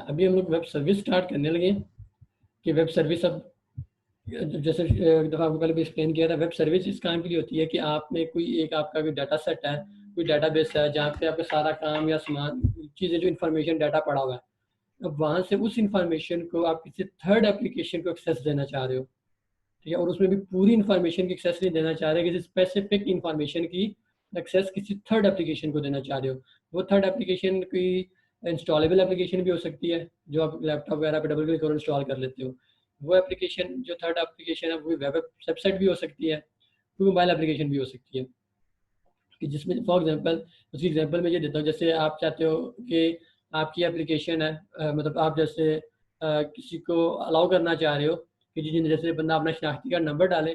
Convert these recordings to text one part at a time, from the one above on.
अभी हम लोग वेब सर्विस स्टार्ट करने लगे हैं कि वेब सर्विस अब जैसे एक दफ़ा आपको पहले भी एक्सप्लेन किया था, वेब सर्विस इस काम के लिए होती है कि आपने कोई एक आपका कोई डाटा सेट है, कोई डाटाबेस है जहाँ पे आपका सारा काम या सामान चीज़ें जो इन्फॉर्मेशन डाटा पड़ा हुआ है, अब वहाँ से उस इन्फॉर्मेशन को आप किसी थर्ड एप्लीकेशन को एक्सेस देना चाह रहे हो, ठीक है, और उसमें भी पूरी इन्फॉर्मेशन की एक्सेस नहीं देना चाह रहे, किसी स्पेसिफिक इन्फॉर्मेशन की एक्सेस किसी थर्ड एप्लीकेशन को देना चाह रहे हो। वो थर्ड एप्लीकेशन कोई इंस्टॉलेबल एप्लीकेशन भी हो सकती है जो आप लैपटॉप वगैरह पे डबल क्लिक करो इंस्टॉल कर लेते हो। वो एप्लीकेशन जो थर्ड एप्लीकेशन है वो वेब वेबसाइट भी हो सकती है, कोई मोबाइल एप्लीकेशन भी हो सकती है, कि जिसमें फॉर एग्जांपल उसकी एग्जांपल मैं ये देता हूँ, जैसे आप चाहते हो कि आपकी एप्लीकेशन है, मतलब आप जैसे किसी को अलाउ करना चाह रहे हो कि जिन जैसे बंदा अपना शनाख्ती कार्ड नंबर डाले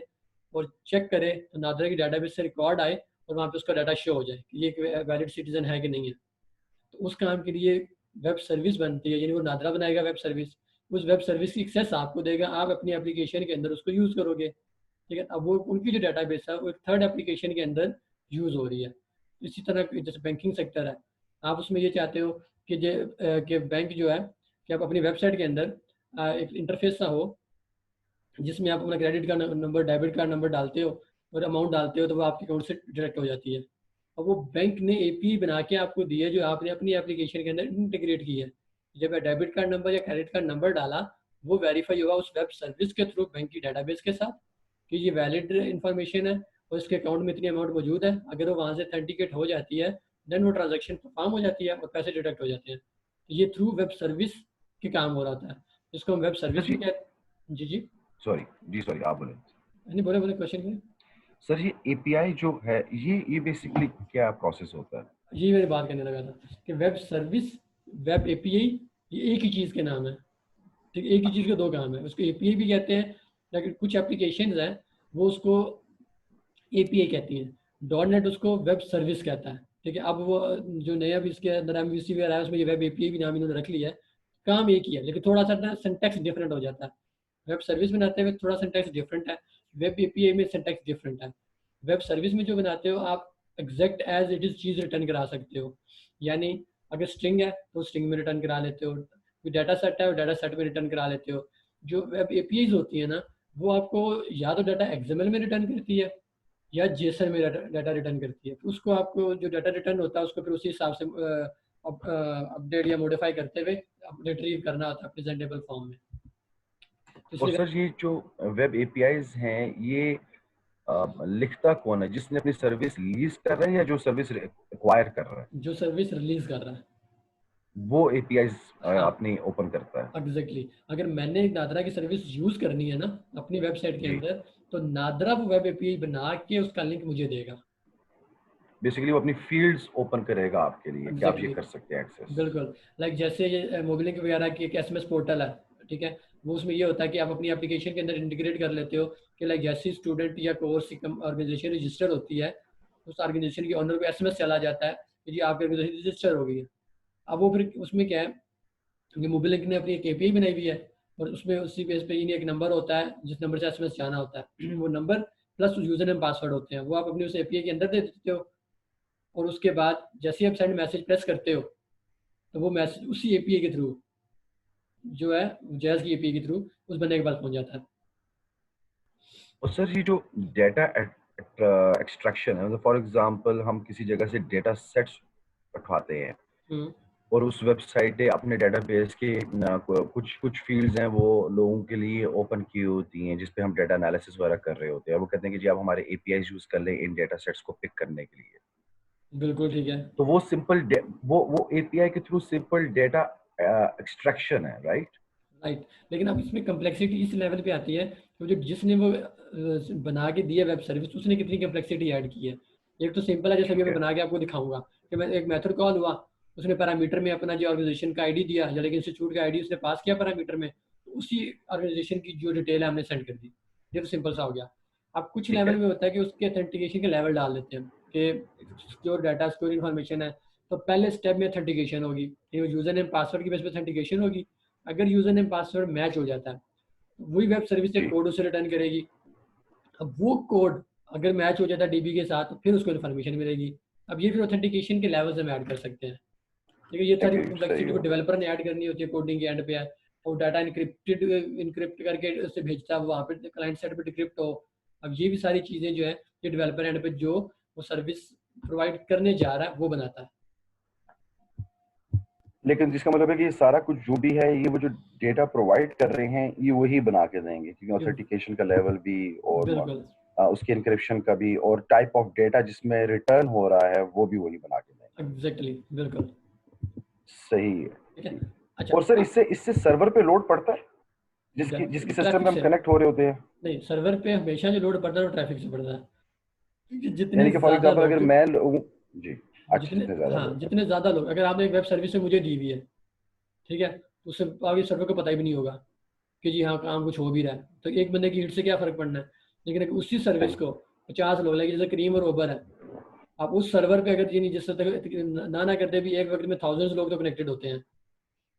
और चेक करे तो नादरा की डाटाबेस से रिकॉर्ड आए और वहाँ पे उसका डाटा शो हो जाए कि ये एक वैलिड सिटीजन है कि नहीं है। तो उस काम के लिए वेब सर्विस बनती है, यानी वो नादरा बनाएगा वेब सर्विस, उस वेब सर्विस की एक्सेस आपको देगा, आप अपनी एप्लीकेशन के अंदर उसको यूज़ करोगे, ठीक है। अब वो उनकी जो डाटाबेस है वो एक थर्ड एप्लीकेशन के अंदर यूज़ हो रही है। इसी तरह जैसे बैंकिंग सेक्टर है, आप उसमें ये चाहते हो कि बैंक जो है कि आप अपनी वेबसाइट के अंदर एक इंटरफेस सा हो जिसमें आप अपना credit card number, debit card number डालते हो और अमाउंट डालते हो तो वो आपके अकाउंट से डायरेक्ट हो जाती है। और वो बैंक ने एपीआई बना के आपको दी है जो आपने अपनी एप्लीकेशन के अंदर इंटीग्रेट की है। जब डेबिट कार्ड नंबर या क्रेडिट कार्ड नंबर डाला, वो वेरीफाई होगा उस वेब सर्विस के थ्रू बैंक की डाटाबेस के साथ कि ये वैलिड इंफॉर्मेशन है और इसके अकाउंट में इतनी अमाउंट मौजूद है। अगर वो वहाँ से ऑथेंटिकेट हो जाती है देन वो ट्रांजेक्शन परफॉर्म हो जाती है और पैसे डिडक्ट हो जाते हैं। तो ये थ्रू वेब सर्विस के काम हो रहा था, जिसको हम वेब सर सर्विस भी जी, कहते हैं। जी जी, सॉरी आप बोले। नहीं बोले बोले, क्वेश्चन क्या है? सर ये एपीआई जो है, ये बेसिकली क्या प्रोसेस होता है? यही मेरी बात करने लगा था कि वेब सर्विस, वेब एपीआई, ये एक ही चीज़ के नाम है, ठीक है, एक ही चीज़ के दो काम है। उसको एपीआई भी कहते हैं, लेकिन कुछ एप्लीकेशन हैं वो उसको एपीआई कहती हैं, डॉट नेट उसको वेब सर्विस कहता है, ठीक है। अब वो जो नया भी इसके अंदर एमवीसी वगैरह है उसमें ये वेब एपीआई भी नाम इन्होंने रख लिया है। काम एक ही है लेकिन थोड़ा सा ना सिंटैक्स डिफरेंट हो जाता है। वेब सर्विस बनाते हुए थोड़ा सिंटैक्स डिफरेंट है, वेब एपीआई में सिंटैक्स डिफरेंट है। वेब सर्विस में जो बनाते हो आप exact as it is cheese return करा सकते हो, यानी अगर स्ट्रिंग है तो स्ट्रिंग में रिटर्न करा लेते हो, कोई डाटा सेट है वो डाटा सेट में रिटर्न करा लेते हो। जो वेब एपीआईज होती है ना, वो आपको या तो डाटा एक्सएमएल में रिटर्न करती है या जेसन में डाटा रिटर्न करती है। फिर उसको आपको जो डाटा रिटर्न होता है उसको फिर उसी हिसाब से अपडेट या मॉडिफाई करते हुए रिट्रीव करना होता है प्रेजेंटेबल फॉर्म में। तो और इसलिए सर ये जो वेब एपीआईज हैं, ये लिखता कौन है? जिसने अपनी सर्विस लीज कर रहा है या जो सर्विस एक्वायर कर रहा है, जो सर्विस रिलीज कर रहा है, वो एपीआईज हाँ अपनी ओपन करता है? एग्जैक्टली अगर मैंने एक नादरा की सर्विस यूज करनी है ना अपनी वेबसाइट के जी, अंदर, तो नादरा वो वेब एपीआई बना के उसका लिंक मुझे देगा। बेसिकली वो अपनी फील्ड्स ओपन करेगा आपके लिए कि आप ये एग्जैक्टली, कर सकते हैं एक्सेस। बिल्कुल। लाइक जैसे ये मोबिलिंग वगैरह की एक एसएमएस पोर्टल है, ठीक है, वो उसमें ये होता है कि आप अपनी एप्लीकेशन के अंदर इंटीग्रेट कर लेते हो कि लाइक जैसी स्टूडेंट या कोर्स की ऑर्गेनाइजेशन रजिस्टर होती है, उस ऑर्गेनाइजेशन के ऑनर को एसएमएस चला जाता है कि जी आपकी ऑर्गेनाइजेशन रजिस्टर हो गई है। अब वो फिर उसमें क्या है कि मोबिलिंक ने अपनी एक एपीआई बनाई हुई है और उसमें उसी बेस पे इन्हें एक नंबर होता है जिस नंबर से एसएमएस जाना होता है वो number plus user name password होते हैं, वो आप अपनी उस एपीआई के अंदर दे देते हो और उसके बाद जैसे ही आप सेंड मैसेज प्रेस करते हो तो वो मैसेज उसी एपीआई के थ्रू जो है जैज़ की एपीआई के थ्रू उस बंदे के पास पहुंच जाता है। और सर ये जो डेटा एक्सट्रैक्शन है, मतलब फॉर एग्जांपल हम किसी जगह से डेटा सेट्स उठाते हैं हम्म, और उस वेबसाइट पे अपने डेटाबेस के कुछ कुछ फील्ड्स हैं वो लोगों के लिए ओपन की होती हैं, जिस पे हम डेटा एनालिसिस वगैरह कर रहे होते हैं। वो कहते हैं कि जी आप हमारे एपीआई यूज कर लें इन डेटा सेट्स को पिक करने के लिए। बिल्कुल ठीक है। तो वो सिंपल वो एपीआई के थ्रू सिंपल डेटा एक्सट्रैक्शन है, राइट? राइट, लेकिन अब इसमें कम्प्लेक्सिटी इस लेवल पे आती है कि जो जिसने वो बना के दिया वेब सर्विस उसने कितनी कम्प्लेक्सिटी ऐड की है। एक तो सिंपल है जैसे अभी ठीक मैं है। बना के आपको दिखाऊंगा कि मैं एक मेथड कॉल हुआ, उसने पैरामीटर में अपना जो ऑर्गेनाइजेशन का आईडी दिया या लेकिन इंस्टीट्यूट का आईडी उसने पास किया पैरामीटर में, तो उसी ऑर्गेनाइजेशन की जो डिटेल है हमने सेंड कर दी। ये तो सिंपल सा हो गया। अब कुछ ठीक लेवल है। में होता है कि उसके अथेंटिकेशन के लेवल डाल देते हैं कि सिक्योर डाटा सिक्योर इन्फॉर्मेशन है, तो पहले स्टेप में अथेंटिकेशन होगी, यूजर नेम पासवर्ड की बेस पे अथेंटिकेशन होगी। अगर यूजर नेम पासवर्ड मैच हो जाता है तो वही वेब सर्विस एक जी। कोड उसे रिटर्न करेगी। अब वो कोड अगर मैच हो जाता है डीबी के साथ तो फिर उसको इन्फॉर्मेशन मिलेगी। अब ये फिर ऑथेंटिकेशन के लेवल्स हम ऐड कर सकते हैं। ठीक है। ये सारी सही कॉम्प्लेक्सिटी को है। डेवलपर ने ऐड करनी होती है, कोडिंग के एंड पे है, और डाटा इनक्रिप्ट करके उससे भेजता है, वहाँ पे क्लाइंट साइड पे डिक्रिप्ट हो। अब ये भी सारी चीज़ें जो है ये डेवलपर एंड पे जो वो सर्विस प्रोवाइड करने जा रहा है वो बनाता है। लेकिन जिसका मतलब है कि ये सारा कुछ जो भी है, ये वो जो डेटा प्रोवाइड कर रहे हैं ये वही बना के देंगे, क्योंकि ये ऑथेंटिकेशन का लेवल भी और बिल्कुल उसके इंक्रिप्शन का भी और टाइप ऑफ डेटा जिसमें रिटर्न हो रहा है वो भी वही बना के देंगे। एग्जैक्टली बिल्कुल। सही है। ठीक है। ठीक। अच्छा और सर अब इससे इससे सर्वर पे लोड पड़ता है जिसकी जिसकी सिस्टम ट्रैफिक में हम से कनेक्ट हो रहे होते हैं? नहीं, सर्वर पे हमेशा जो लोड पड़ता है वो ट्रैफिक से पड़ता है, क्योंकि जितने यानी कि फॉर ज्यादा एग्जांपल अगर लोग, मैं जी, अच्छा, जितने जितने ज्यादा हाँ लोग हैं। जितने ज्यादा लोग, अगर आपने एक वेब सर्विस में मुझे दी हुई है, ठीक है, उससे आगे सर्वर को पता ही भी नहीं होगा कि जी हाँ काम कुछ हो भी रहा है, तो एक बंदे की हीट से क्या फर्क पड़ना है। लेकिन अगर उसी सर्विस सही। को 50 लोग लगे, जैसे क्रीम और ओबर है, आप उस सर्वर पे अगर जिस तक ना करते भी एक वक्त में थाउजेंड्स लोग तो कनेक्टेड होते हैं,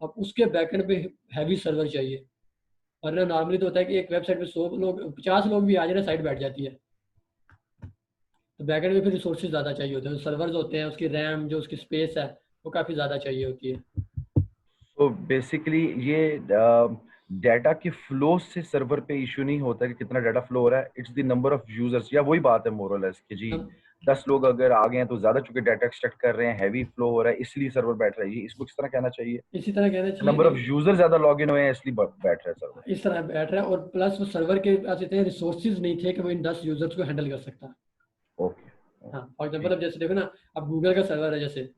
अब उसके बैकएंड पे हैवी सर्वर चाहिए। वरना नॉर्मली तो होता है कि एक वेबसाइट पे 100 लोग 50 लोग भी आ जाए ना, साइट बैठ जाती है। तो बैकएंड में फिर रिसोर्सेज ज़्यादा चाहिए होते हैं, सर्वर्स होते हैं, उसकी रैम जो उसकी स्पेस है वो काफ़ी ज़्यादा चाहिए होती है। तो बेसिकली ये डाटा के फ्लो से सर्वर पे इशू नहीं होता कि कितना डाटा फ्लो हो रहा है, it's the number of users, या वही बात है मोरलेस कि जी हम 10 लोग अगर आ गए हैं तो ज्यादा चूंकि डाटा एक्सट्रैक्ट कर रहे हैं, हैवी फ्लो हो रहा है इसलिए सर्वर बैठ रहा है, ये इसको किस तरह कहना चाहिए? इसी तरह कहना चाहिए, नंबर ऑफ नहीं यूजर ज्यादा लॉग इन हुए हैं इसलिए बैठ रहा है सर्वर। इस तरह बैठ रहा है, और प्लस वो सर्वर के पास इतने रिसोर्सेज नहीं थे कि वो इन 10 यूजर्स को हैंडल कर सकता। ओके। हाँ फॉर एग्जाम्पल ठीक। अब जैसे देखो ना, अब गूगल का सर्वर है जैसे,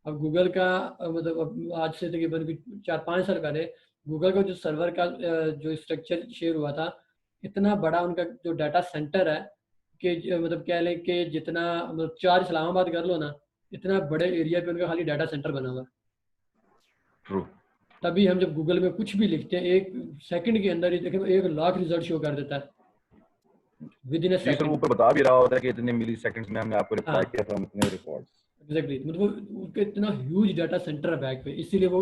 अब गूगल का मतलब अब आज से तकरीबन 4-5 साल पहले गूगल का जो सर्वर का जो स्ट्रक्चर शेयर हुआ था, इतना बड़ा उनका जो डाटा सेंटर है कि मतलब कह लें कि जितना मतलब 4 इस्लामाबाद कर लो ना, इतना बड़े एरिया पे उनका खाली डाटा सेंटर बना हुआ है। ट्रू। तभी हम जब गूगल में कुछ भी लिखते हैं, 1 सेकंड के अंदर ही देखें तो 1 लाख रिजल्ट शो कर देता है विद इन ए जी सर, वो सेकंड। ऊपर बता भी रहा होता है कि इतने मिली सेकंड्स में हमने आपको रिप्लाई हाँ किया था, हम इतने रिकॉर्ड्स। एग्जैक्टली, मतलब उनका इतना ह्यूज डाटा सेंटर है बैक पे, इसीलिए वो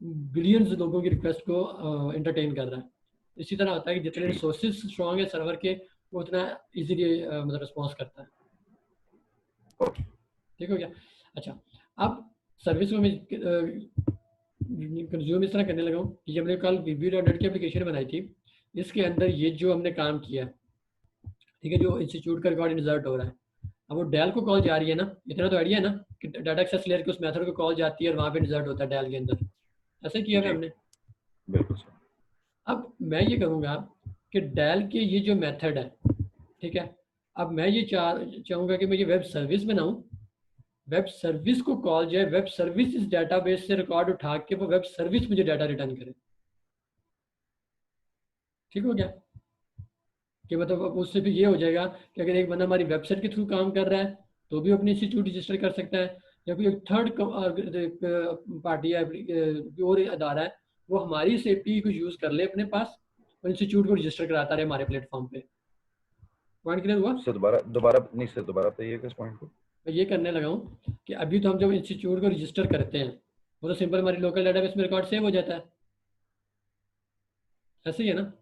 बिलियंस लोगों की रिक्वेस्ट को एंटरटेन कर रहा है। इसी तरह होता है कि जितने ठीक। रिसोर्सेज स्ट्रॉन्ग है सर्वर के, वो उतना इजीली मतलब रिस्पॉन्स करता है। ओके। ठीक हो गया। अच्छा अब सर्विस को मैं कंज्यूम इस तरह करने लगा हूँ कि जब मैंने कल VB.NET की एप्लीकेशन बनाई थी, इसके अंदर ये जो हमने काम किया, ठीक है, जो इंस्टीट्यूट का रिकॉर्ड इंसर्ट हो रहा है, अब वो डेल को कॉल जा रही है ना, इतना तो आइडिया है ना कि डाटा एक्सेस लेयर के उस मेथड को कॉल जाती है और वहाँ पे इंसर्ट होता है डेल के अंदर। ऐसे किया है जी हमने। बिल्कुल सर। अब मैं ये करूँगा कि डेल के ये जो मेथड है, ठीक है, अब मैं ये चाहूँगा कि मैं ये वेब सर्विस बनाऊँ, वेब सर्विस को कॉल जाए, वेब सर्विस इस डेटाबेस से रिकॉर्ड उठा के वो वेब सर्विस मुझे डाटा रिटर्न करे। ठीक हो गया कि मतलब अब उससे भी ये हो जाएगा कि अगर एक बंदा हमारी वेबसाइट के थ्रू काम कर रहा है तो भी अपनी इंस्टीट्यूट रजिस्टर कर सकता है, या कोई एक थर्ड पार्टी है कोई और अदारा है, वो हमारी इस एपी को यूज़ कर ले अपने पास और इंस्टीट्यूट को रजिस्टर कराता रहे हमारे प्लेटफॉर्म पे। पॉइंट क्लियर हुआ? सर दोबारा दोबारा नहीं सर, दोबारा बताइए किस पॉइंट को। मैं ये करने लगा हूँ कि अभी तो हम जब इंस्टीट्यूट को रजिस्टर करते हैं वो तो सिंपल हमारी लोकल डेटाबेस में रिकॉर्ड सेव हो जाता है, ऐसे ही है ना।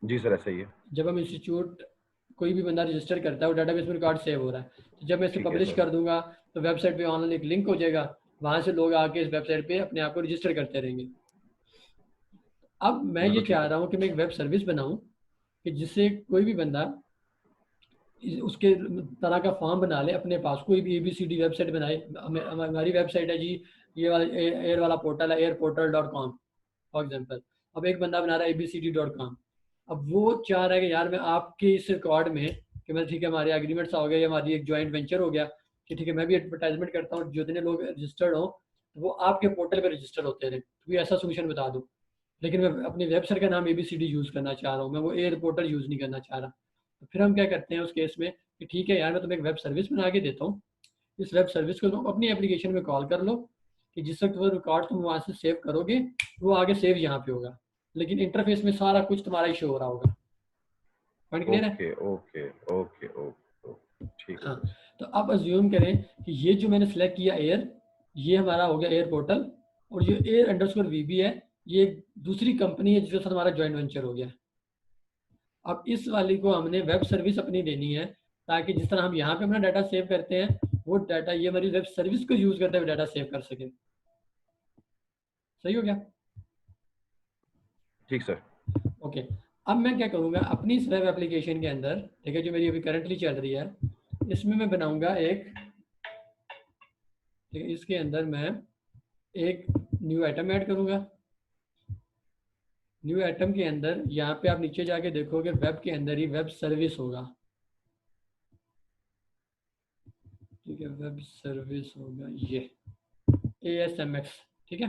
जी सर ऐसा ही है। जब हम इंस्टीट्यूट कोई भी बंदा रजिस्टर करता है वो डाटाबेस में रिकॉर्ड सेव हो रहा है, तो जब मैं इसे ठीक है पब्लिश सर। कर दूंगा तो वेबसाइट पे ऑनलाइन एक लिंक हो जाएगा, वहां से लोग आके इस वेबसाइट पे अपने आप को रजिस्टर करते रहेंगे। अब मैं ये बिल्कुल ठीक चाह है। रहा हूँ कि मैं एक वेब सर्विस बनाऊँ कि जिससे कोई भी बंदा उसके तरह का फॉर्म बना ले अपने पास, कोई भी ABCD वेबसाइट बनाए, हमारी वेबसाइट है जी, ये वाला एयर वाला पोर्टल है airportal.com फॉर एग्जाम्पल। अब एक बंदा बना रहा है abcd.com, अब वो चाह रहा है कि यार मैं आपके इस रिकॉर्ड में कि मैं ठीक है हमारे एग्रीमेंट्स हो गए, हमारी एक जॉइंट वेंचर हो गया कि ठीक है मैं भी एडवर्टाइजमेंट करता हूँ, जितने लोग रजिस्टर्ड हो वो आपके पोर्टल पर रजिस्टर होते रहे, तो ये ऐसा सोल्यूशन बता दो। लेकिन मैं अपनी वेबसाइट का नाम ABCD यूज़ करना चाह रहा हूँ, मैं वो एयर पोर्टल यूज़ नहीं करना चाह रहा। तो फिर हम क्या करते हैं उस केस में कि ठीक है यार मैं तुम्हें एक वेब सर्विस बना के देता हूँ, इस वेब सर्विस को तुम अपनी एप्लीकेशन में कॉल कर लो कि जिस वक्त वो रिकॉर्ड तुम वहाँ से सेव करोगे वो आगे सेव यहाँ पे होगा, लेकिन इंटरफेस में सारा कुछ तुम्हारा ही शो हो रहा होगा। पॉइंट क्लियर है? ओके ओके ओके ओके, ठीक है हाँ। सर। तो अब अज्यूम करें कि ये जो मैंने सेलेक्ट किया एयर, ये हमारा हो गया एयर पोर्टल, और ये air_VB है, ये एक दूसरी कंपनी है जिसके साथ हमारा जॉइंट वेंचर हो गया। अब इस वाली को हमने वेब सर्विस अपनी देनी है, ताकि जिस तरह हम यहाँ पे अपना डाटा सेव करते हैं वो डाटा ये हमारी वेब सर्विस को यूज करते हुए डाटा सेव कर सके। सही हो गया? ठीक सर। ओके। अब मैं क्या करूँगा अपनी इस वेब एप्लीकेशन के अंदर, ठीक है, जो मेरी अभी करंटली चल रही है, इसमें मैं बनाऊंगा एक, ठीक है, इसके अंदर मैं एक न्यू आइटम ऐड करूंगा। न्यू आइटम के अंदर यहाँ पे आप नीचे जाके देखोगे वेब के अंदर ही वेब सर्विस होगा, ठीक है, वेब सर्विस होगा ये ASMX, ठीक है,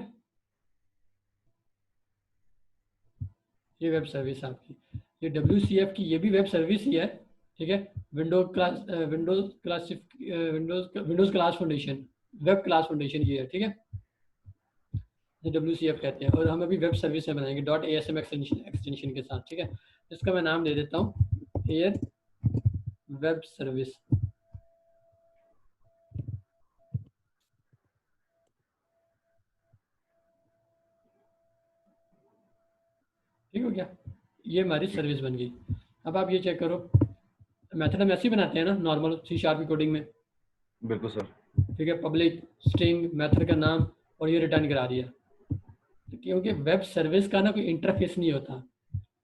ये वेब सर्विस आपकी, ये WCF की ये भी वेब सर्विस ही है, ठीक है। Windows class foundation, web class foundation ये है, ठीक है, ये WCF कहते हैं। और हम अभी वेब सर्विस में बनाएंगे .asm एक्सटेंशन के साथ, ठीक है। इसका मैं नाम दे देता हूँ एयर वेब सर्विस, ठीक हो गया, ये हमारी सर्विस बन गई। अब आप ये चेक करो, मेथड हम ऐसे ही बनाते हैं ना नॉर्मल C# की कोडिंग में, बिल्कुल सर। ठीक है, पब्लिक स्ट्रिंग मेथड का नाम और ये रिटर्न करा दिया। क्योंकि वेब सर्विस का ना कोई इंटरफेस नहीं होता,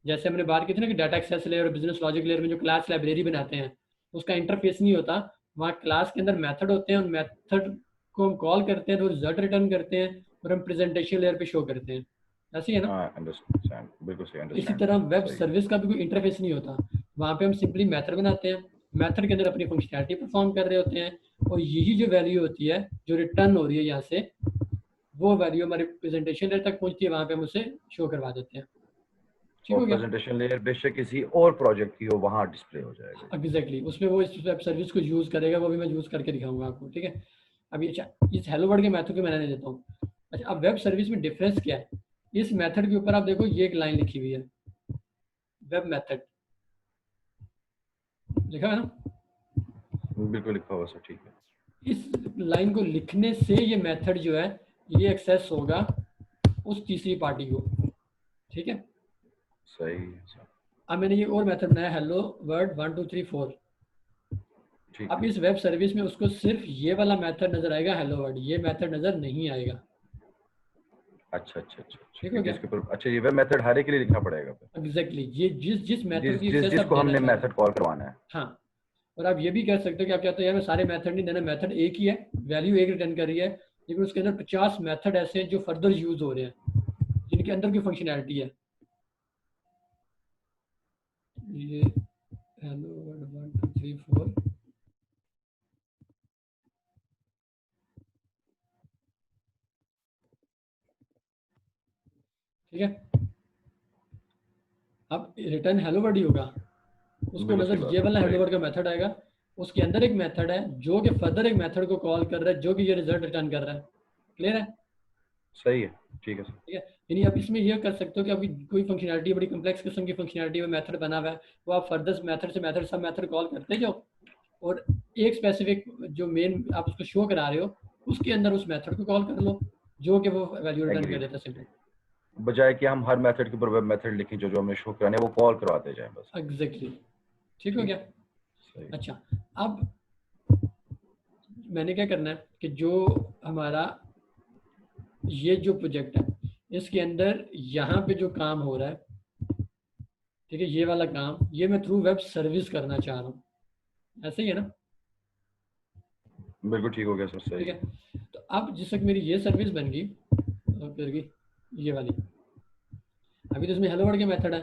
जैसे हमने बात की थी ना कि डाटा एक्सेस लेयर और बिजनेस लॉजिक लेयर में जो क्लास लाइब्रेरी बनाते हैं उसका इंटरफेस नहीं होता, वहाँ क्लास के अंदर मेथड होते हैं, उन मेथड को हम कॉल करते हैं तो रिजल्ट रिटर्न करते हैं और हम प्रेजेंटेशन लेयर पे शो करते हैं, ऐसे ही है ना। हाँ अंडरस्टैंड, बिल्कुल सही, इसी अंडरस्टैंड। तरह वेब सही। सर्विस का भी कोई इंटरफेस नहीं होता, वहाँ पे हम सिंपली मेथड बनाते हैं, मेथड के अंदर अपनी फंक्शनैलिटी परफॉर्म कर रहे होते हैं और यही जो वैल्यू होती है जो रिटर्न हो रही है यहाँ से, वो वैल्यू हमारे प्रेजेंटेशन लेयर तक पहुँचती है, वहाँ पे हम उसे शो करवा देते हैं, ठीक और हो गया। प्रेजेंटेशन लेयर बेशक किसी और प्रोजेक्ट की हो वहाँ डिस्प्ले हो जाएगा। एग्जैक्टली उसमें वो इस वेब सर्विस को यूज़ करेगा, वो भी मैं यूज़ करके दिखाऊंगा आपको, ठीक है। अभी अच्छा इस हेलो वर्ड के मेथड को मैं रहने देता हूँ। अच्छा अब वेब सर्विस में डिफरेंस क्या है, इस मेथड के ऊपर आप देखो ये एक लाइन लिखी हुई है, वेब मेथड लिखा है ना, बिल्कुल लिखा हुआ सर, ठीक है। इस लाइन को लिखने से ये मेथड जो है ये एक्सेस होगा उस तीसरी पार्टी को, ठीक है। सही है सर। अब मैंने ये और मेथड बनाया हेलो वर्ड 1 2 3 4, ठीक अब है। इस वेब सर्विस में उसको सिर्फ ये वाला मेथड नजर आएगा हेलो वर्ड, ये मेथड नजर नहीं आएगा, अच्छा अच्छा अच्छा अच्छा, ठीक हो क्योंकि गया। इसके ऊपर अच्छा ये वेब मेथड हर एक के लिए लिखना पड़ेगा फिर, एग्जैक्टली ये जिस जिस मेथड जिस की जिस एक्सेस आप जिसको देना हमने चाह रहे मेथड कॉल करवाना है। हैं, हाँ। और आप ये भी कह सकते हो कि आप चाहते हो यार मैं सारे मेथड नहीं देना, मेथड एक ही है, वैल्यू एक रिटर्न कर रही है, लेकिन उसके अंदर 50 मेथड ऐसे हैं जो फर्दर यूज हो रहे हैं जिनके अंदर की फंक्शनैलिटी है, ये हेलो वर्ड 1 2 3 4, ठीक है। अब रिटर्न हेलो वर्ड ही होगा, उसको बिल्कुल सही नजर बात ये है, वाला हेलो सही। वर्ड का मेथड आएगा, उसके अंदर एक मेथड है जो कि फर्दर एक मेथड को कॉल कर रहा है जो कि ये रिजल्ट रिटर्न कर रहा है, क्लियर है। सही है, ठीक है सर। ठीक है, यानी आप इसमें यह कर सकते हो कि आपकी कोई फंक्शनैलिटी बड़ी कम्प्लेक्स किस्म की फंक्शनैलिटी में मेथड बना हुआ है, वो आप फर्दर मेथड से मेथड सब मेथड कॉल करते जाओ और एक स्पेसिफिक जो मेन आप उसको शो करा रहे हो उसके अंदर उस मेथड को कॉल कर लो जो कि वो वैल्यू रिटर्न कर एग्रीड। देता है सिंपल। बजाय कि हम हर मेथड के ऊपर वेब मेथड लिखें जो जो हमने शो कराने वो कॉल करवाते जाएं बस। एग्जैक्टली, ठीक हो ठीक गया। है, सही। अच्छा अब मैंने क्या करना है कि जो हमारा ये जो प्रोजेक्ट है इसके अंदर यहाँ पे जो काम हो रहा है, ठीक है, ये वाला काम ये मैं थ्रू वेब सर्विस करना चाह रहा हूँ, ऐसे ही है ना। बिल्कुल ठीक हो गया सर, ठीक सही है, है। तो अब जिस तक मेरी ये सर्विस बन गई और फिर गई ये वाली, अभी तो इसमें हेलो वर्ड के मेथड है,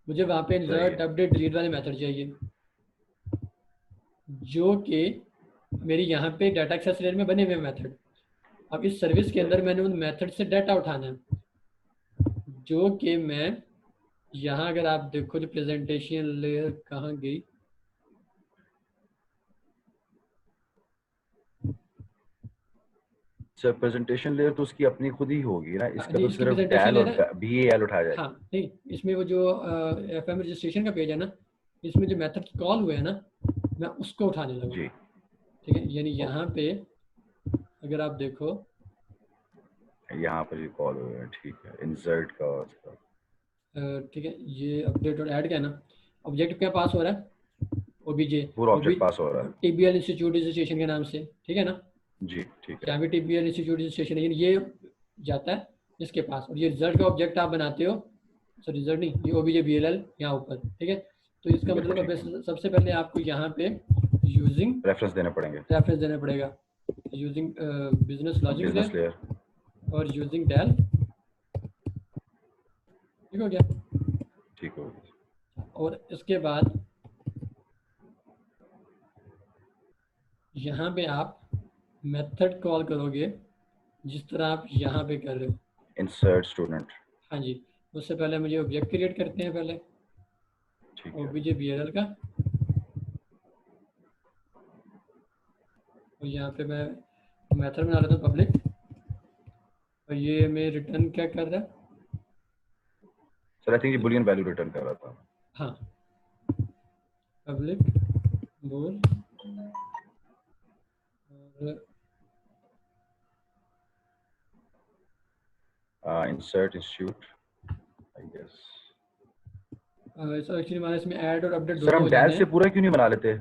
मुझे वहाँ पे सही इंसर्ट है। अपडेट डिलीट वाले मेथड चाहिए जो कि मेरी यहाँ पे डाटा एक्सेस लेयर में बने हुए मेथड। अब इस सर्विस के अंदर सही। मैंने उन मेथड से डाटा उठाना है जो कि मैं यहाँ अगर आप देखो जो प्रेजेंटेशन लेयर कहाँ गई, सर प्रेजेंटेशन लेयर तो उसकी अपनी खुद ही होगी ना, इसका नहीं तो इसकी सिर्फ प्रेजेंटेशन डैल लेयर है, और BAL उठाया हाँ जाएगा। नहीं इसमें वो जो FM रजिस्ट्रेशन का पेज है ना, इसमें जो मेथड कॉल हुए हैं ना मैं उसको उठाने लगा, जी। ठीक है। यानी यहाँ ओके। पे अगर आप देखो, यहाँ पर ये कॉल हुए हैं, ठीक है, इंसर्ट का उसका। ठीक है, ये अपडेट और ऐड का है ना, ऑब्जेक्ट क्या पास हो रहा है, ओबीजे, पूरा ऑब्जेक्ट पास हो रहा है। टीबीएल इंस्टीट्यूट रजिस्ट्रेशन के नाम से, ठीक है ना। जी ठीक है। जहाँ भी टीबीएल इंस्टीट्यूट रजिस्ट्रेशन है ये जाता है इसके पास, और ये रिजल्ट का ऑब्जेक्ट आप बनाते हो, सो रिजल्ट नहीं, ये ओबीजे बीएलएल यहाँ ऊपर, ठीक है। तो इसका बिल्कुल मतलब ठीक अब है। सबसे पहले आपको यहाँ पे यूजिंग रेफरेंस देने पड़ेंगे। रेफरेंस देना पड़ेगा, using business logic business layer layer. और यूजिंग डेल, ठीक हो गया। ठीक हो गया। और इसके बाद यहाँ पे आप मेथड कॉल करोगे जिस तरह आप यहाँ पे कर रहे हो। Insert student. हाँ जी, उससे पहले मुझे ऑब्जेक्ट क्रिएट करते हैं पहले, ठीक है। ओबीजे बीएलएल का, और यहाँ पे मैं मेथड बना लेता हूँ पब्लिक, और ये मैं रिटर्न क्या कर रहा है, सर आई थिंक ये बुलियन वैल्यू रिटर्न कर रहा था। हाँ, पब्लिक बोल और insert institute I guess. Sir actually हमारे इसमें ऐड और अपडेट सर दोनों हम हो डैल जाने से हैं। पूरा क्यों नहीं बना लेते?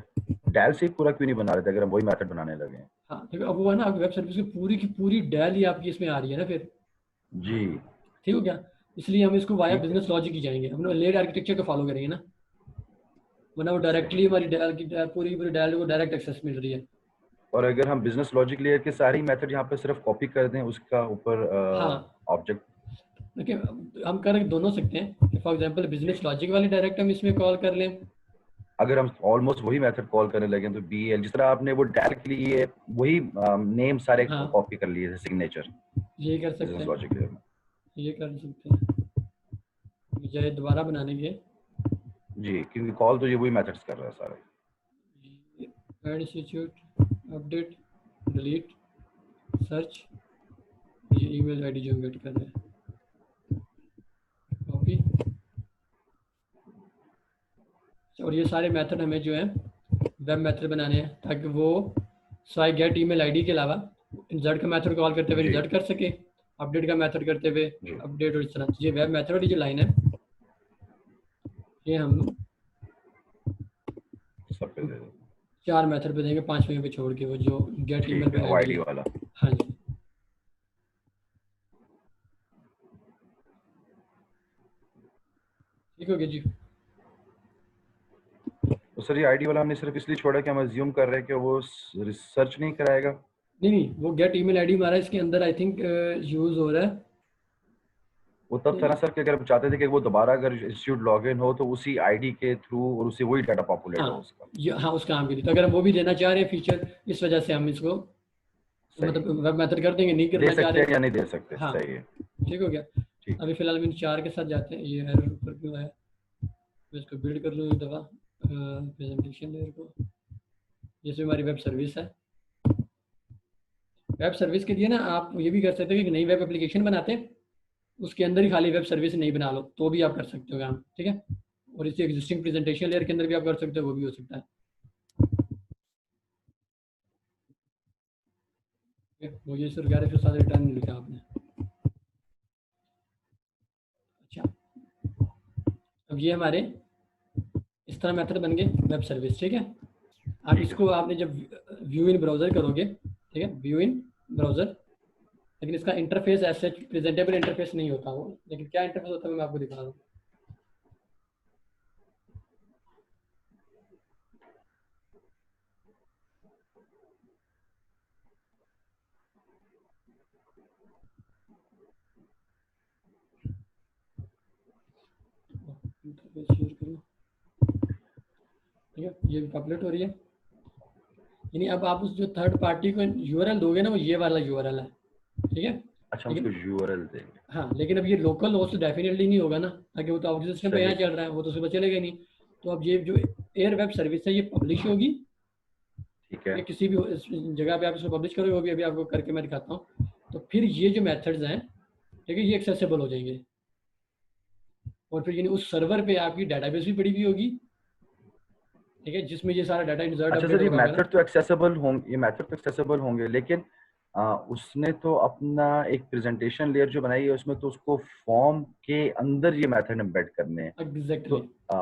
डैल से पूरा क्यों नहीं बना लेते अगर हम वही मेथड बनाने लगे? हाँ, देखो अब वो है ना, वेब सर्विस की पूरी डेल ही आपकी इसमें आ रही है ना फिर, जी ठीक हो गया। इसलिए हम इसको वाया ठीक है। बिजनेस लॉजिक ही जाएंगे, हम लोग लेयर आर्किटेक्चर को फॉलो करेंगे ना, वरना वो सही डायरेक्टली है। हमारी डेल की पूरी डेल को डायरेक्ट एक्सेस मिल रही है। और अगर हम बिजनेस लॉजिक लेयर के सारी मेथड यहाँ पे सिर्फ कॉपी कर दें उसका ऊपर हाँ, ऑब्जेक्ट। देखिए हम कर दोनों सकते हैं, फॉर एग्जांपल बिजनेस लॉजिक वाली डायरेक्ट हम इसमें कॉल कर लें, अगर हम ऑलमोस्ट वही मेथड कॉल करने लगे तो बीएल जिस तरह आपने वो डैल के लिए वही नेम सारे हाँ कॉपी कर लिए सिग्नेचर ये कर सकते बिजनेस हैं, लॉजिक लेयर में। ये कर सकते हैं, बजाय दोबारा बनाने के। जी क्योंकि कॉल तो ये वही मेथड्स कर रहा है सारे। Add institute, update, delete, search, ये ईमेल आईडी जो हम गेट कर रहे हैं, कॉपी, और ये सारे मेथड हमें जो है वेब मेथड बनाने हैं ताकि वो स्वाई गेट ईमेल आईडी के अलावा इंसर्ट का मेथड कॉल करते हुए जी इंसर्ट कर सके, अपडेट का मेथड करते हुए जी अपडेट, और इस तरह ये वेब मेथड वाली जो लाइन है ये हम सब पे दे दो। 4 मेथड पे देंगे, 5वें पे छोड़ के वो जो गेट ईमेल ठीक है पे वो आईडी आईडी है। वाला। हाँ जी, ठीक हो गया जी। तो सर ये आईडी वाला हमने सिर्फ इसलिए छोड़ा कि हम अज्यूम कर रहे हैं कि वो रिसर्च नहीं कराएगा। नहीं, वो गेट ईमेल आईडी हमारा इसके अंदर आई थिंक यूज हो रहा है। वो तब था ना सर कि अगर हम चाहते थे कि वो दोबारा अगर इंस्टीट्यूट लॉगिन हो तो उसी आईडी के थ्रू और उसी वही डाटा पॉपुलेट हो हाँ, उसका। हाँ उस काम के लिए, तो अगर हम वो भी देना चाह रहे हैं फीचर, इस वजह से हम इसको सही मतलब वेब मेथड कर देंगे, नहीं दे करना चाह सकते रहे। हैं या नहीं दे सकते। हाँ, सही है। ठीक हो गया। ठीक अभी फिलहाल हम इन 4 के साथ जाते हैं, ये एरर ऊपर क्यों है, मैं इसको बिल्ड कर लूँ एक दफ़ा प्रेजेंटेशन लेयर को, जैसे हमारी वेब सर्विस है। वेब सर्विस के लिए ना आप ये भी कर सकते हो कि नई वेब एप्लीकेशन बनाते हैं उसके अंदर ही खाली वेब सर्विस नहीं बना लो, तो भी आप कर सकते हो काम, ठीक है। और इसी एग्जिस्टिंग प्रेजेंटेशन लेयर के अंदर भी आप कर सकते हो, वो भी हो सकता है। वो ये सर 11 के साथ रिटर्न नहीं लिखा आपने। अच्छा, अब ये हमारे इस तरह मेथड बन गए वेब सर्विस, ठीक है। अब ठीक है। इसको आपने जब व्यू इन ब्राउज़र करोगे, ठीक है, व्यू इन ब्राउज़र, लेकिन इसका इंटरफेस ऐसे प्रेजेंटेबल इंटरफेस नहीं होता वो, लेकिन क्या इंटरफेस होता है मैं आपको दिखा रहा हूँ। इंटरफेस शेयर करूँ, ठीक है, ये पॉपुलेट हो रही है। यानी अब आप उस जो थर्ड पार्टी को यूआरएल दोगे ना, वो ये वाला यूआरएल है, ठीक है। अच्छा हम उसको लेकिन यूआरएल देंगे। हाँ, लेकिन अब ये लोकल होस्ट डेफिनेटली नहीं होगा ना, ताकि वो तो आपके सिस्टम पे सही। यहाँ चल रहा है, वो तो उसके बाद चलेगा ही नहीं। तो अब ये जो एयर वेब सर्विस है ये पब्लिश होगी, ठीक है। ये किसी भी जगह पे आप इसको पब्लिश करोगे, वो भी अभी आपको करके मैं दिखाता हूँ। तो फिर ये जो मेथड्स हैं, ठीक है, ये एक्सेसिबल हो जाएंगे, और फिर यानी उस सर्वर पे आपकी डेटाबेस भी पड़ी हुई होगी, ठीक है, जिसमें ये सारा डाटा इंसर्ट अच्छा अपडेट सर ये होगा वगैरह। मेथड तो एक्सेसिबल होंगे, ये मेथड तो एक्सेसिबल होंगे लेकिन उसने तो अपना एक प्रेजेंटेशन लेयर जो बनाई है उसमें तो उसको फॉर्म के अंदर ये मेथड एम्बेड करने हैं। एग्जैक्टली। तो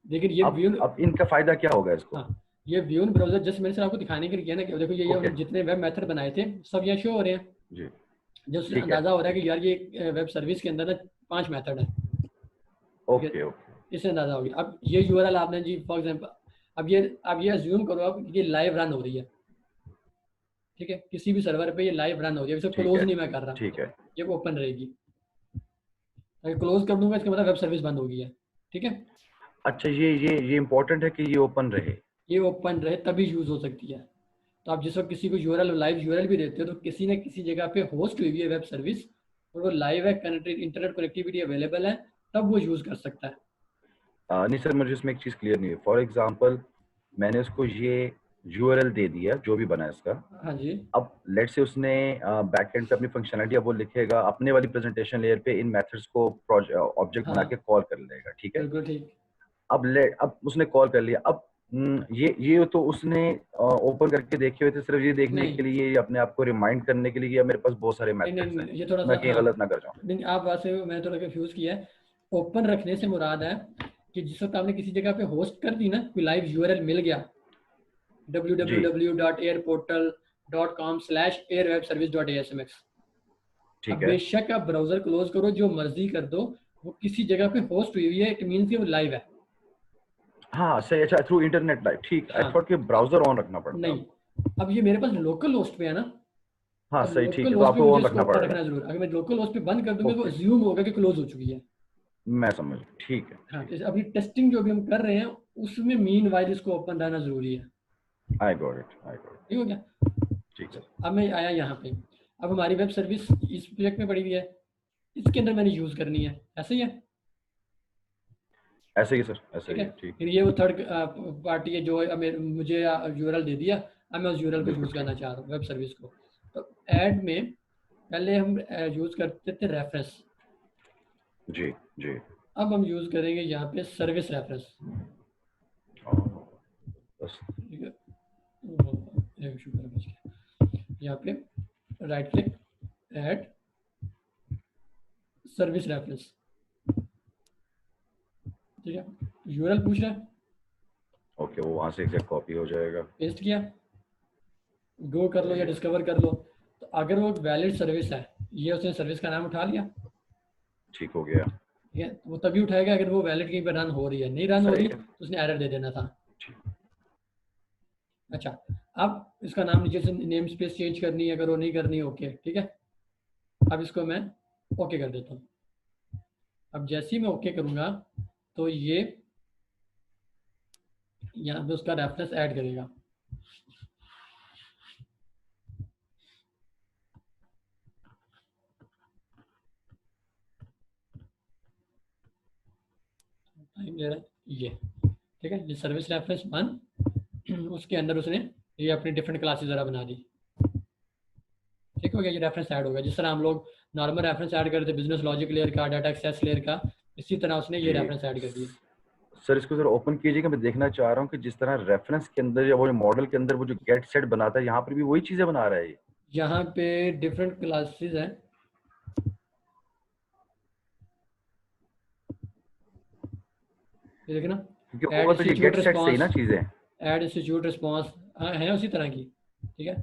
लेकिन ये व्यू, अब इनका फायदा क्या होगा इसको? हाँ, ये व्यू इन ब्राउजर जस्ट मैंने सिर्फ आपको दिखाने के लिए किया ना कि देखो ये ओके, हमने जितने वेब मेथड बनाए थे सब यहाँ शो हो रहे हैं, जी, जो उससे ठीक है, अंदाजा हो रहा है कि यार ये वेब सर्विस के अंदर ना 5 मेथड है, ठीक है, ओके, ओके, इससे अंदाजा हो गया। अब ये यूआरएल आपने जी फॉर एग्जांपल, अब ये अज्यूम करो अब ये लाइव रन हो रही है, ठीक है, किसी भी सर्वर पे ये लाइव रन हो रही है, इसे ठीक क्लोज है, नहीं मैं कर रहा, ठीक है। ये ओपन रहेगी। अगर क्लोज कर दूंगा इसका मतलब वेब सर्विस बंद हो गई है, ठीक है। अच्छा, ये इम्पोर्टेंट है कि ये ओपन रहे। ये ओपन रहे तभी यूज हो सकती है। तो आप जिस वक्त किसी को यूआरएल लाइव यूआरएल भी देते हो तो किसी न किसी जगह पे होस्ट हुई है वेब सर्विस और वो लाइव है, इंटरनेट कनेक्टिविटी अवेलेबल है, तब वो यूज कर सकता है। नहीं सर, मुझे इसमें एक चीज़ क्लियर नहीं है। फॉर एग्जांपल, मैंने उसको ये यूआरएल दे दिया जो भी बना है इसका। हाँ जी, अब लेट से उसने बैकएंड पे अपनी फंक्शनलिटी, अब वो लिखेगा अपने वाली प्रेजेंटेशन लेयर पे इन मेथड्स को ऑब्जेक्ट बना हाँ, के कॉल कर लेगा, ठीक है। बिल्कुल ठीक। अब उसने कॉल कर लिया। अब ये तो उसने ओपन करके देखे हुए थे सिर्फ ये देखने नहीं के लिए, अपने आप को रिमाइंड करने के लिए कि यार मेरे पास बहुत सारे नहीं नहीं मेथड्स हैं, नहीं, ये थोड़ा सा मैं कहीं हाँ, गलत ना कर जाऊं। नहीं आप बात से मैंने थोड़ा कंफ्यूज किया है। ओपन रखने से मुराद है कि जिस वक्त आपने किसी जगह पे होस्ट कर दी ना, कोई लाइव यूआरएल मिल गया जी, www.airportal.com/airwebservice.asmx, अब ठीक है। बेशक आप ब्राउजर क्लोज करो जो मर्जी कर दो, वो किसी जगह पे होस्ट हुई है, इट मींस कि वो लाइव है। हाँ सही, अच्छा, थ्रू इंटरनेट लाइव, ठीक। आई हाँ, थॉट कि ब्राउजर ऑन रखना पड़ता है। नहीं, अब ये मेरे पास लोकल होस्ट पे है ना, हाँ अब सही, ठीक लोकल है, तो होस्ट पे आपको मुझे ऑन इसको रखना ओपन पड़ेगा। रखना जरूर, अगर मैं लोकल होस्ट पे बंद कर दूंगा तो ओके, अज्यूम होगा कि क्लोज हो चुकी है। मैं समझ, ठीक है, हाँ, ठीक तो अभी टेस्टिंग जो भी हम कर रहे हैं उसमें मीन वाइल इसको ओपन रहना जरूरी है। है। I got it, I got ठीक हो गया। इट, ठीक है। अब मैं आया यहाँ पे, अब हमारी वेब सर्विस इस प्रोजेक्ट में पड़ी हुई है, इसके अंदर मैंने यूज करनी है, ऐसे ही है, ऐसे ही सर, ऐसे ठीक ही है। है, ठीक। फिर ये वो थर्ड पार्टी है जो मुझे यूआरएल दे दिया, अब मैं उस यूआरएल को बिल्कुल यूज ठीक। करना चाह रहा हूँ वेब सर्विस को। तो ऐड में पहले हम यूज करते थे रेफरेंस, जी, जी। अब हम यूज करेंगे यहाँ पे सर्विस रेफरेंस, बस। ठीक है। शुक्र है बच गया। यहाँ पे right click, add service reference, ठीक है। यूआरएल पूछ रहा है, ओके, वो वहां से एग्जैक्ट कॉपी हो जाएगा। पेस्ट किया, गो कर लो या डिस्कवर कर लो। तो अगर वो वैलिड सर्विस है, ये उसने सर्विस का नाम उठा लिया, ठीक हो गया। ठीक है, तो वो तभी उठाएगा अगर वो वैलिड कहीं पर रन हो रही है, नहीं रन हो सही रही है। तो उसने एरर दे देना था। ठीक। अच्छा, अब इसका नाम नीचे से नेम स्पेस चेंज करनी है, करो, नहीं करनी, ओके, ठीक है। अब इसको मैं ओके कर देता हूँ। अब जैसे ही मैं ओके करूँगा तो ये यहाँ पे उसका रेफरेंस ऐड करेगा, टाइम ले रहा है ये, ठीक है। ये सर्विस रेफरेंस 1, उसके अंदर उसने ये अपनी डिफरेंट क्लासेस ज़रा बना दी, ठीक हो गया। ये रेफरेंस ऐड होगा जिस तरह हम लोग नॉर्मल रेफरेंस ऐड करते बिजनेस लॉजिक लेयर का, डाटा एक्सेस लेयर का, इसी तरह उसने ये जी रेफरेंस ऐड कर दिया। सर, इसको जरा ओपन कीजिएगा। मैं देखना चाह रहा हूँ कि जिस तरह रेफरेंस के अंदर या वो मॉडल के अंदर वो जो गेट सेट बनाता है, यहाँ पर भी वही चीजें बना रहा है ये। यहाँ पे डिफरेंट क्लासेस हैं, ये देखना, क्योंकि ऐड होगा तो ये इंस्टीट्यूट गेट सेट से ही रिस्पॉन्स, ना चीजें। ऐड इंस्टीट्यूट रिस्पॉन्स, हाँ है उसी तरह की, ठीक है।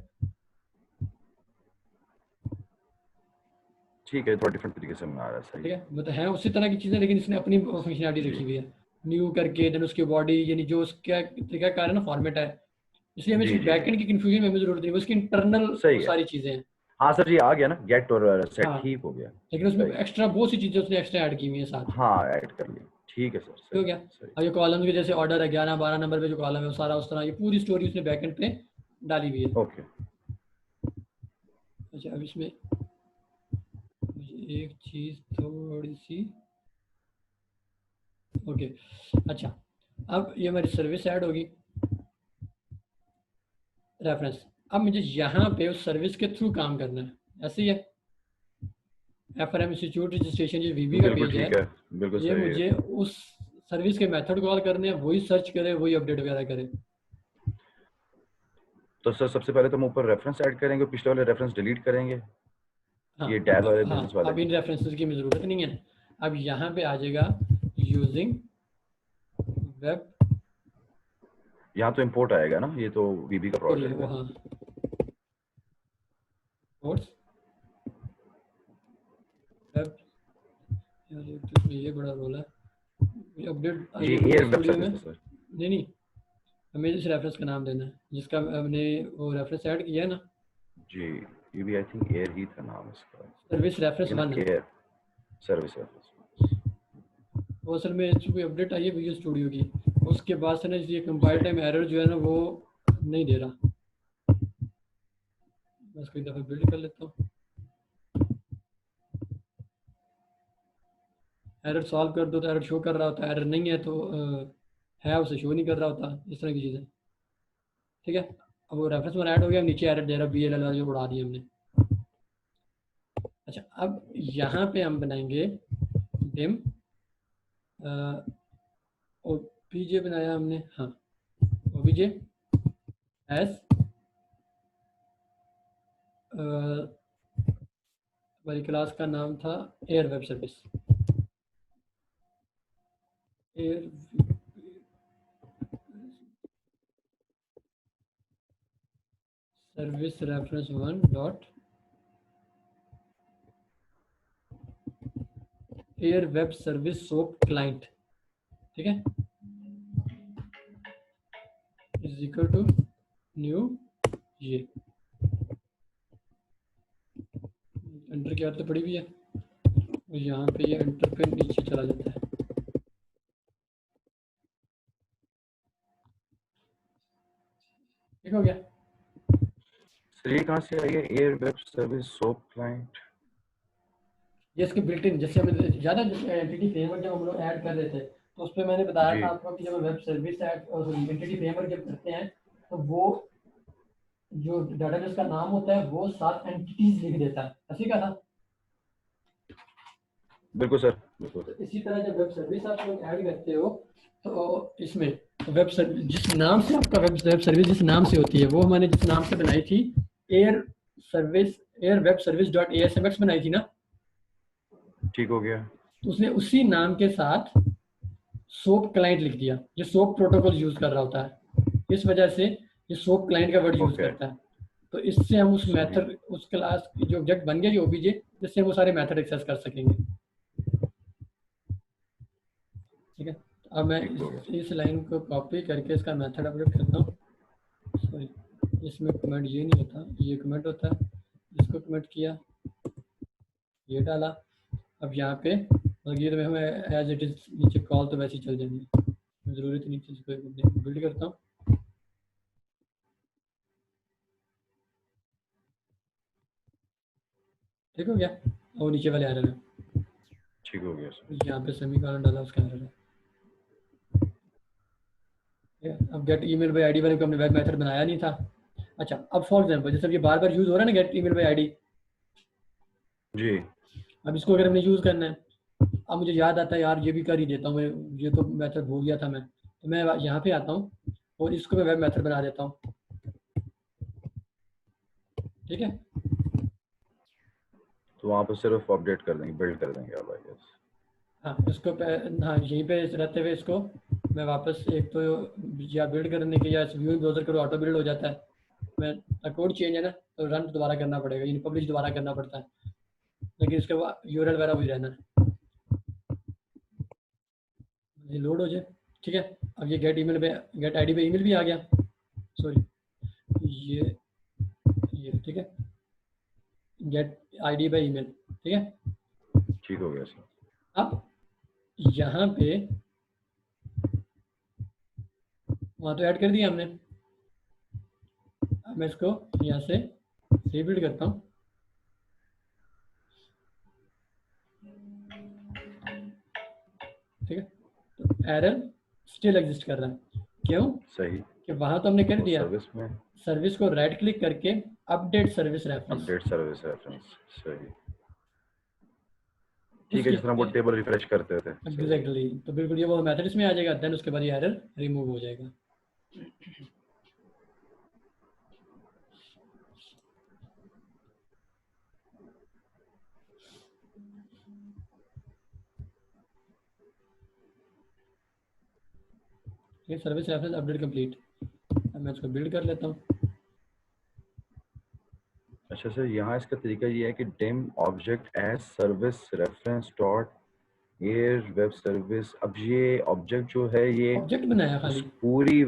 ठीक है, थोड़ा डिफरेंट तरीके से बना रहा है, सही ठीक है। है, मतलब है उसी तरह की चीज़ें, लेकिन इसने अपनी फंक्शनलिटी जी, रखी हुई है। न्यू करके देन उसकी बॉडी, यानी जो उसका तरीका कार है ना, फॉर्मेट है, इसलिए हमें जी, इसकी जी, जी, बैकएंड की कंफ्यूजन में हमें जरूरत नहीं है, उसकी इंटरनल वो सही है। सारी चीज़ें हैं। हाँ सर, ये आ गया ना गेट और सेट, हाँ, ठीक हो गया। लेकिन उसमें सही। एक्स्ट्रा बहुत सी चीज़ें उसने एक्स्ट्रा ऐड की हुई है साथ, हाँ, ऐड कर लिया, ठीक है सर, ठीक हो सही, गया। सही। अब ये कॉलम के जैसे ऑर्डर है 11 12 नंबर पे जो कॉलम है वो सारा उस तरह, ये पूरी स्टोरी उसने बैकएंड पे डाली हुई है। ओके। अच्छा, अब इसमें मुझे एक चीज़ थोड़ी सी, ओके, अच्छा, अब ये हमारी सर्विस ऐड होगी, रेफरेंस। अब मुझे यहाँ पे उस सर्विस के थ्रू काम करना है, ऐसे ही है। एफआरएम इंस्टीट्यूट रजिस्ट्रेशन जो वीबी का बिल्कुल पेज है, ठीक है, बिल्कुल ये सही है। मुझे उस सर्विस के मेथड कॉल करने हैं, वही सर्च करे, वही अपडेट वगैरह करे। तो सर सबसे पहले तो हम ऊपर रेफरेंस ऐड करेंगे, पिछले वाले रेफरेंस डिलीट करेंगे, हाँ, ये टैब वाले हाँ, बिजनेस वाले। अब इन रेफरेंसेस की ज़रूरत नहीं है। अब यहाँ पे आ जाएगा यूजिंग वेब यहाँ तो इंपोर्ट आएगा ना, ये तो वीबी का और ये प्रोजेक्ट वो, है। हाँ कोर्स वेब, यार ये तो इसमें ये बड़ा रोल है, ये अपडेट ये ये विजुअल एयर वेब स्टूडियो में सर्विस है सर। नहीं, हमें जिस रेफरेंस का नाम देना है जिसका हमने वो रेफरेंस ऐड किया है ना, जी, ये भी आई थिंक एयर ही था नाम इसका, सर्विस रेफरेंस ये ना 1 है। एयर सर्विस है। वो असल में इसकी कोई अपडेट आई है विजुअल स्टूडियो की, उसके बाद से ना ये कंपाइल टाइम एरर जो है ना वो नहीं दे रहा। मैं इसको एक दफ़ा बिल्ड कर लेता हूँ, एरर सॉल्व कर दो तो एरर शो कर रहा होता है, एरर नहीं है तो है उसे शो नहीं कर रहा होता, इस तरह की चीज़ें। ठीक है, अब वो रेफरेंस में ऐड हो गया, नीचे एरर दे रहा बी एल एल जो उड़ा दिया हमने। अच्छा, अब यहाँ पे हम बनाएंगे डिम ओबीजे बनाया हमने, हाँ ओबीजे एस हमारी क्लास का नाम था air web service, air service reference 1 dot air web service soap client. ठीक है, इज इक्वल टू न्यू, ये एंटर की आदत पड़ी हुई है, और यहाँ पे ये एंटर पे नीचे चला जाता है। ठीक हो गया। सर ये कहाँ से आई है air web service soap client? ये इसके बिल्ट इन, जैसे हमें ज़्यादा एंटिटी फ्रेमवर्क जब हम लोग ऐड कर रहे थे तो उस पर मैंने बताया जी था आपको कि जब वेब सर्विस ऐड और एंटिटी फ्रेमवर्क जब करते हैं तो वो जो डाटाबेस का नाम होता है वो 7 एंटिटीज लिख देता है, ऐसे का था। बिल्कुल सर, बिल्कुल। तो इसी तरह जब वेब सर्विस आप लोग ऐड करते हो तो इसमें वेब सर्विस जिस नाम से आपका वेब सर्विस जिस नाम से होती है वो मैंने जिस नाम से बनाई थी, air service, air web service dot ASMX बनाई थी ना, ठीक हो गया। तो उसने उसी नाम के साथ सोप क्लाइंट लिख दिया, ये सोप प्रोटोकॉल यूज कर रहा होता है, इस वजह से ये सोप क्लाइंट का वर्ड यूज ओके, करता है। तो इससे हम उस सही, मेथड उस क्लास की जो ऑब्जेक्ट बन गया ओबीजे, जिससे हम वो सारे मेथड एक्सेस कर सकेंगे। ठीक है, अब मैं ठीक हो गया। इस लाइन को कॉपी करके इसका मेथड अपडेट करता हूँ। सॉरी, इसमें कमेंट ये नहीं होता, ये कमेंट होता है, इसको कमेंट किया, ये डाला। अब यहाँ पे ये तो हमें एज इट इज नीचे कॉल तो वैसे ही चल जाएंगे, जरूरत नहीं थी, इसको बिल्ड करता हूँ। ठीक हो गया, और नीचे वाले एरर है, ठीक हो गया सर। यहाँ पे सेमीकोलन डाला उसका एरर है। ठीक है, अब गेट ईमेल बाय आईडी वाले को हमने वेब मेथड बनाया नहीं था। अच्छा, अब फॉर एग्जांपल जैसे ये बार बार यूज हो रहा है ना गेट ईमेल बाय आईडी, जी, अब इसको अगर हमने यूज करना है, अब मुझे याद आता है यार ये भी कर ही देता हूँ मैं, ये तो मेथड भूल गया था मैं, तो मैं यहाँ पे आता हूँ और इसको मैं वेब मेथड बना देता हूँ। ठीक है, तो वहाँ पे सिर्फ अपडेट कर देंगे, बिल्ड कर देंगे अब आई गेस। हाँ इसको हाँ यहीं पे रहते हुए इसको मैं वापस एक तो या बिल्ड करने के या व्यूइंग ब्राउजर करो ऑटो बिल्ड हो जाता है, मैं कोड चेंज है ना तो रन दोबारा करना पड़ेगा, यानी पब्लिश दोबारा करना पड़ता है, लेकिन इसके बाद यूआरएल वगैरह वही रहना है। ये लोड हो जाए। ठीक है, अब ये गेट ईमेल पे गेट आईडी पे ईमेल भी आ गया, सॉरी ये ठीक है, गेट आईडी बाय ईमेल। ठीक है, ठीक हो गया सर। अब यहाँ पे वहाँ तो ऐड कर दिया हमने, अब मैं इसको यहाँ से रीबिल्ड करता हूँ। ठीक है, तो एरर स्टिल एग्जिस्ट कर रहा है, क्यों? सही। कि वहाँ तो हमने कर वो दिया, सर्विस में सर्विस को राइट क्लिक करके update service reference, update service reference, सही। ठीक है, उसकी जिस तरह वो टेबल रिफ्रेश करते थे, सही। एग्जैक्टली, तो बिल्कुल ये वो मेथड इसमें आ जाएगा, देन उसके बाद ये एरर रिमूव हो जाएगा। ये सर्विस रेफरेंस अपडेट कंप्लीट। अब मैं इसको बिल्ड कर लेता हूँ। अच्छा सर, यहाँ इसका तरीका ये है कि dim object as service reference dot air web service. अब ये ऑब्जेक्ट जो है ये ऑब्जेक्ट बनाया उस खाली। पूरी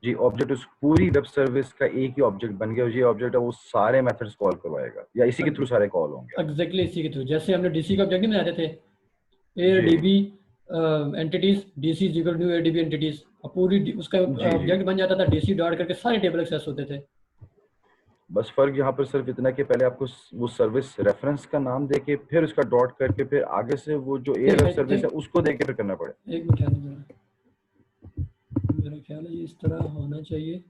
जी ऑब्जेक्ट उस पूरी वेब सर्विस का एक ही ऑब्जेक्ट बन गया, और ये ऑब्जेक्ट है वो सारे मेथड्स कॉल करवाएगा, या इसी के थ्रू सारे कॉल होंगे? एग्जैक्टली इसी के थ्रू, जैसे हमने डीसी का ऑब्जेक्ट नहीं बनाते थे, air G DB entities, DC is equal to air DB entities, और पूरी उसका जी जी। ऑब्जेक्ट बन जाता था, डीसी डॉट करके सारे टेबल एक्सेस होते थे। बस फर्क यहाँ पर सिर्फ इतना कि पहले आपको वो सर्विस रेफरेंस का नाम देके फिर उसका डॉट करके फिर आगे से वो जो एयर वेब सर्विस है उसको देके फिर करना पड़े। एक मिनट ख्याल मेरा ख्याल है ये इस तरह होना चाहिए।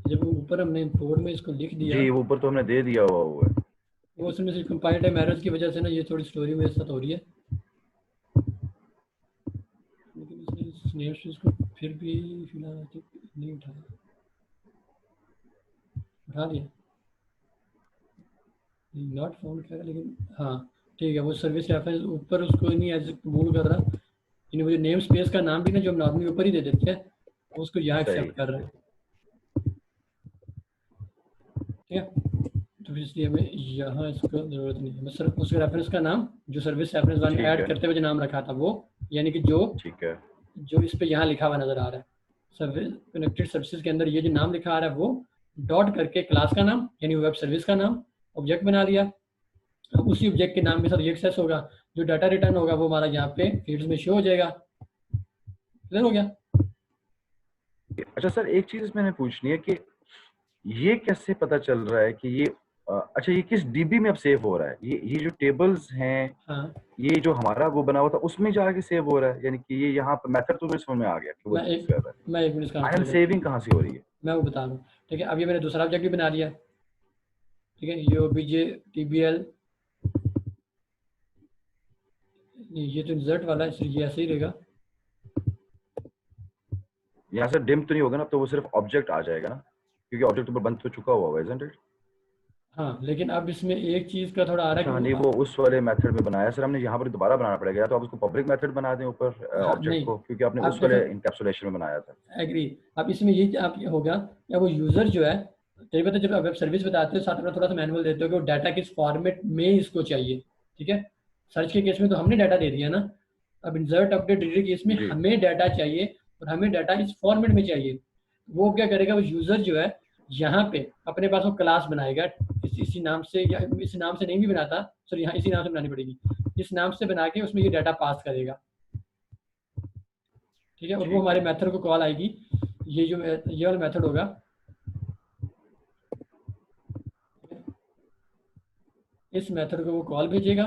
जब ऊपर हमने इंपोर्ट में इसको लिख दिया, जी वो ऊपर तो हमने दे दिया हुआ है। वो उसमें से कंपाइल टाइम एरर्स की वजह से ना ये थोड़ी स्टोरी मेरे साथ हो रही है, लेकिन इसने स्नैपशॉट को फिर भी फिलहाल नहीं उठाया, उठा लिया नॉट फाउंड कह रहा है, लेकिन हाँ ठीक है, वो सर्विस रेफरेंस ऊपर उसको नहीं एज मूव कर रहा, यानी वो नेम स्पेस का नाम भी ना जो हम नॉर्मली ऊपर ही दे देते हैं, वो उसको यहाँ एक्सेप्ट कर रहा है। ठीक है, तो इसलिए हमें यहाँ इसको जरूरत नहीं है, बस सिर्फ उसके रेफरेंस का नाम जो सर्विस रेफरेंस वन ऐड करते हुए जो नाम रखा था वो, यानी कि जो ठीक है जो इस पे यहाँ लिखा हुआ नजर आ रहा है सर्विस कनेक्टेड सर्विसेज के अंदर, ये जो नाम लिखा आ रहा है वो डॉट करके क्लास का नाम यानी वेब सर्विस का नाम ऑब्जेक्ट बना लिया। अब उसी ऑब्जेक्ट के नाम के साथ ये एक्सेस होगा, जो डाटा रिटर्न होगा वो हमारा यहाँ पे फील्ड्स में शो हो जाएगा। क्लियर हो गया? अच्छा सर, एक चीज मैंने पूछनी है कि ये कैसे पता चल रहा है कि ये अच्छा ये किस डीबी में अब सेव हो रहा है? ये जो टेबल्स हैं, हाँ, ये जो हमारा वो बना हुआ था उसमें जाके सेव हो रहा है, यानी कि ये यहाँ पर मेथड तो मेरे समझ में आ गया कि वो मैं यूज कर रहा है। एक मिनट इसका फाइनल आंसर सेविंग कहाँ से हो रही है? मैं वो बता रहा हूँ। ठीक है, अब ये मैंने दूसरा ऑब्जेक्ट भी बना लिया। ठीक है, ये ओबीजे टीबीएल, ये तो इंसर्ट वाला है, ये ऐसे ही रहेगा। यहाँ से डिम तो नहीं होगा ना, तो वो सिर्फ ऑब्जेक्ट आ जाएगा ना, क्योंकि ऑब्जेक्ट ऊपर बंद तो चुका हुआ है, isn't it? हाँ, लेकिन अब इसमें एक चीज का थोड़ा आ रहा है अच्छा कि नहीं, वो उस वाले मेथड में बनाया सर हमने, यहाँ पर दोबारा बनाना पड़ेगा, या तो आप उसको पब्लिक मेथड बना दें ऊपर हाँ ऑब्जेक्ट नहीं, को, क्योंकि आपने आप उस देखो वाले इनकैप्सुलेशन में बनाया था। एग्री। अब इसमें ये आप होगा या वो यूजर जो है, कई बार जब आप वेब सर्विस बताते हो साथ में थोड़ा सा मैनुअल देते हो कि वो डाटा किस फॉर्मेट में इसको चाहिए। ठीक है, सर्च के केस में तो हमने डाटा दे दिया ना, अब इंसर्ट अपडेट डिलीट केस में जी हमें डाटा चाहिए और हमें डाटा इस फॉर्मेट में चाहिए। वो क्या करेगा, वो यूजर जो है यहाँ पे अपने पास वो क्लास बनाएगा इसी नाम से, या इस नाम से नहीं भी बनाता, सॉरी यहाँ इसी नाम से बनानी पड़ेगी, इस नाम से बना के उसमें ये डाटा पास करेगा। ठीक है, और वो ठीक हमारे है मेथड को कॉल आएगी, ये वाला मेथड होगा, इस मेथड को वो कॉल भेजेगा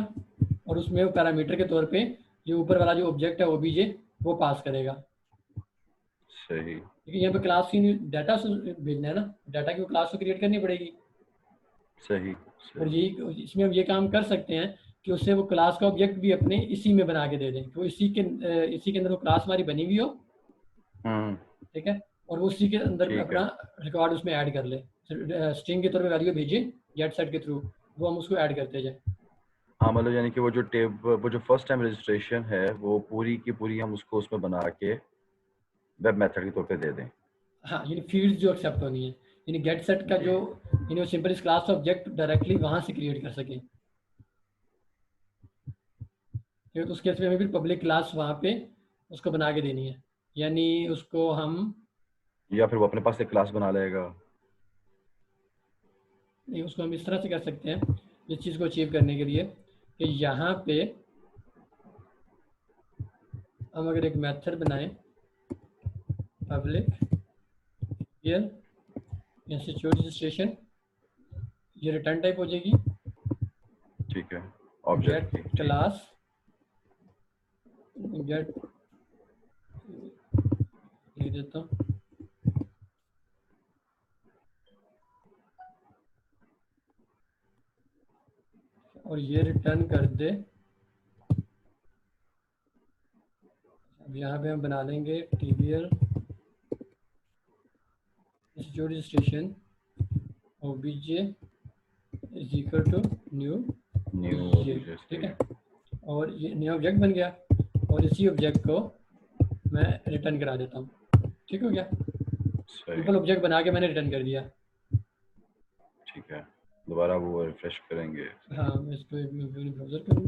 और उसमें वो पैरामीटर के तौर पे जो ऊपर वाला जो ऑब्जेक्ट है ओबीजे वो पास करेगा। सही क्योंकि यहाँ पे क्लास की डाटा भेजना है ना, डाटा की वो क्लास को क्रिएट करनी पड़ेगी। सही और सही। यही इसमें हम ये काम कर सकते हैं कि उससे वो क्लास का ऑब्जेक्ट भी अपने इसी में बना के दे दें, तो इसी के अंदर वो क्लास हमारी बनी हुई हो। हम्म। ठीक है, और वो उसी के अंदर ठीक है। अपना रिकॉर्ड उसमें ऐड कर ले, स्ट्रिंग के तौर पे वैल्यू भेजे गेट सेट के थ्रू, वो हम उसको ऐड करते जाए। हाँ मतलब यानी कि वो जो फर्स्ट टाइम रजिस्ट्रेशन है वो पूरी की पूरी हम उसको उसमें बना के वेब मेथड के तौर पे दे दें। हाँ, यानी फील्ड्स जो एक्सेप्ट होनी है, यानी गेट सेट का जो यानी सिंपल इस क्लास ऑब्जेक्ट डायरेक्टली वहां से क्रिएट कर सके। तो उसके लिए हमें फिर पब्लिक क्लास वहां पे उसको बना के देनी है, यानी उसको हम या फिर वो अपने पास एक क्लास बना लेगा। नहीं, उसको हम इस तरह से कर सकते हैं इस चीज़ को अचीव करने के लिए कि यहाँ पे हम अगर एक मेथड बनाएं पब्लिक इंस्टीट्यूट रजिस्ट्रेशन, ये रिटर्न टाइप हो जाएगी ठीक है, ऑब्जेक्ट गेट की। क्लास गेट लिख देता हूँ, और ये रिटर्न कर दे। अब यहाँ पे हम बना लेंगे TBL institute registration OBJ is equal to new new object. ठीक है, और ये नया ऑब्जेक्ट बन गया और इसी ऑब्जेक्ट को मैं रिटर्न करा देता हूँ। ठीक हो गया, सही, सिंपल ऑब्जेक्ट बना के मैंने रिटर्न कर दिया। ठीक है। दोबारा वो रिफ्रेश करेंगे। हाँ, मैं इसको एक ब्राउज़र करूँ।